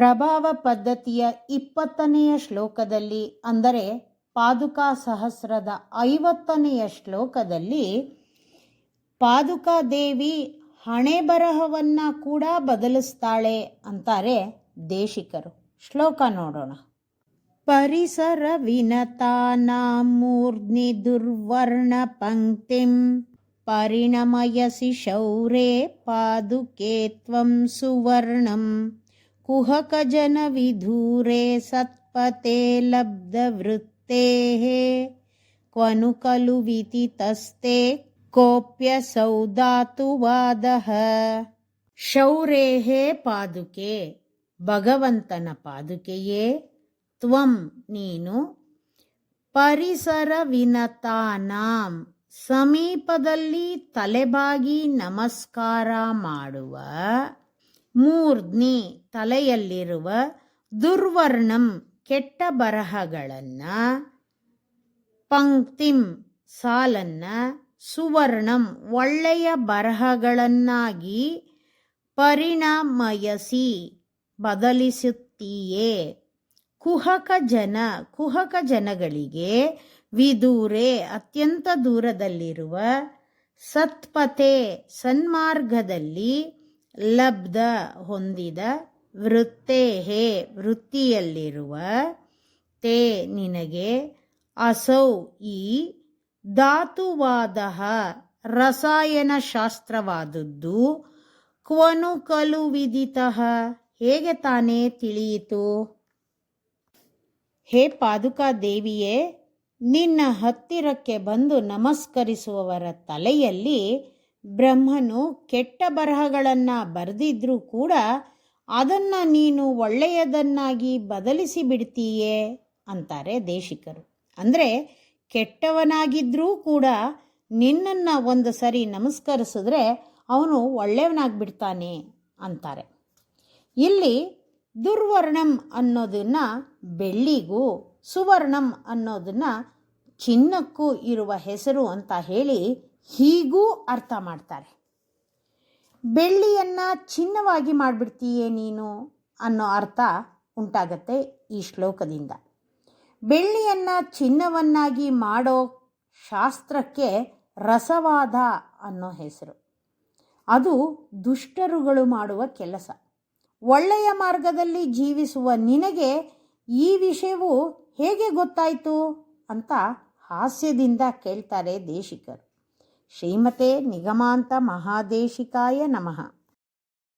ಪ್ರಭಾವ ಪದ್ಧತಿಯ 20ನೆಯ ಶ್ಲೋಕದಲ್ಲಿ, ಅಂದರೆ ಪಾದುಕಾ ಸಹಸ್ರದ 50ನೆಯ ಶ್ಲೋಕದಲ್ಲಿ, ಪಾದುಕಾದೇವಿ ಹಣೆ ಬರಹವನ್ನು ಕೂಡ ಬದಲಿಸ್ತಾಳೆ ಅಂತಾರೆ ದೇಶಿಕರು. ಶ್ಲೋಕ ನೋಡೋಣ. ಪರಿಸರ ವಿನತಾನಾಂ ಮೂರ್ಧ್ನಿ ದುರ್ವರ್ಣ ಪಂಕ್ತಿಂ ಪರಿಣಮಯಸಿ ಶೌರೇ ಪಾದುಕೆ ತ್ವಂ ಸುವರ್ಣಂ ಕುಹಕ ಜನ ವಿಧೂರೆ ಸತ್ಪತೆ ಲಬ್ಧ ವೃತ್ತೇಃ ಕ್ವನು ಖಲು ವಿದಿತಸ್ತೆ ಕೋಪ್ಯ ಸೌದಾತುವಾದಃ. ಶೌರೇಃ ಪಾದುಕೆ, ಭಗವಂತನ ಪಾದುಕೆಯೇ, ತ್ವಂ ನೀನು, ಪರಿಸರ ವಿನತಾನಾಂ ಸಮೀಪದಲ್ಲಿ ತಲೆಬಾಗಿ ನಮಸ್ಕಾರ ಮಾಡುವ, ಮೂರ್ಧ್ನಿ ತಲೆಯಲ್ಲಿರುವ, ದುರ್ವರ್ಣಂ ಕೆಟ್ಟ ಬರಹಗಳನ್ನು, ಪಂಕ್ತಿಂ ಸಾಲನ್ನ, ಸುವರ್ಣಂ ಒಳ್ಳೆಯ ಬರಹಗಳನ್ನಾಗಿ, ಪರಿಣಮಯಸಿ ಬದಲಿಸುತ್ತೀಯೇ, ಕುಹಕ ಜನಗಳಿಗೆ, ವಿದೂರೆ ಅತ್ಯಂತ ದೂರದಲ್ಲಿರುವ, ಸತ್ಪತೆ ಸನ್ಮಾರ್ಗದಲ್ಲಿ, ಲಬ್ಧ ಹೊಂದಿದ, ವೃತ್ತೇಹೇ ವೃತ್ತಿಯಲ್ಲಿರುವ, ತೇ ನಿನಗೆ, ಅಸೌ ಈ, ಧಾತುವಾದಃ ರಸಾಯನಶಾಸ್ತ್ರವಾದದ್ದು, ಕ್ವನು ಖಲು ವಿದಿತಃ ಹೇಗೆ ತಾನೇ ತಿಳಿಯಿತು. ಹೇ ಪಾದುಕಾದೇವಿಯೇ, ನಿನ್ನ ಹತ್ತಿರಕ್ಕೆ ಬಂದು ನಮಸ್ಕರಿಸುವವರ ತಲೆಯಲ್ಲಿ ಬ್ರಹ್ಮನು ಕೆಟ್ಟ ಬರಹಗಳನ್ನು ಬರೆದಿದ್ರೂ ಕೂಡ ಅದನ್ನು ನೀನು ಒಳ್ಳೆಯದನ್ನಾಗಿ ಬದಲಿಸಿ ಬಿಡ್ತೀಯೇ ಅಂತಾರೆ ದೇಶಿಕರು. ಅಂದರೆ ಕೆಟ್ಟವನಾಗಿದ್ರೂ ಕೂಡ ನಿನ್ನನ್ನು ಒಂದು ಸರಿ ನಮಸ್ಕರಿಸಿದ್ರೆ ಅವನು ಒಳ್ಳೆಯವನಾಗ್ಬಿಡ್ತಾನೆ ಅಂತಾರೆ. ಇಲ್ಲಿ ದುರ್ವರ್ಣಂ ಅನ್ನೋದನ್ನು ಬೆಳ್ಳಿಗೂ, ಸುವರ್ಣಂ ಅನ್ನೋದನ್ನು ಚಿನ್ನಕ್ಕೂ ಇರುವ ಹೆಸರು ಅಂತ ಹೇಳಿ ಹೀಗೂ ಅರ್ಥ ಮಾಡ್ತಾರೆ. ಬೆಳ್ಳಿಯನ್ನು ಚಿನ್ನವಾಗಿ ಮಾಡಿಬಿಡ್ತೀಯೇ ನೀನು ಅನ್ನೋ ಅರ್ಥ ಉಂಟಾಗತ್ತೆ ಈ ಶ್ಲೋಕದಿಂದ. ಬೆಳ್ಳಿಯನ್ನು ಚಿನ್ನವನ್ನಾಗಿ ಮಾಡೋ ಶಾಸ್ತ್ರಕ್ಕೆ ರಸವಾದ ಅನ್ನೋ ಹೆಸರು. ಅದು ದುಷ್ಟರುಗಳು ಮಾಡುವ ಕೆಲಸ. ಒಳ್ಳೆಯ ಮಾರ್ಗದಲ್ಲಿ ಜೀವಿಸುವ ನಿನಗೆ ಈ ವಿಷಯವು ಹೇಗೆ ಗೊತ್ತಾಯಿತು ಅಂತ ಹಾಸ್ಯದಿಂದ ಕೇಳ್ತಾರೆ ದೇಶಿಕರು. ಶ್ರೀಮತೆ ನಿಗಮಾಂತ ಮಹಾದೇಶಿಕಾಯ ನಮಃ.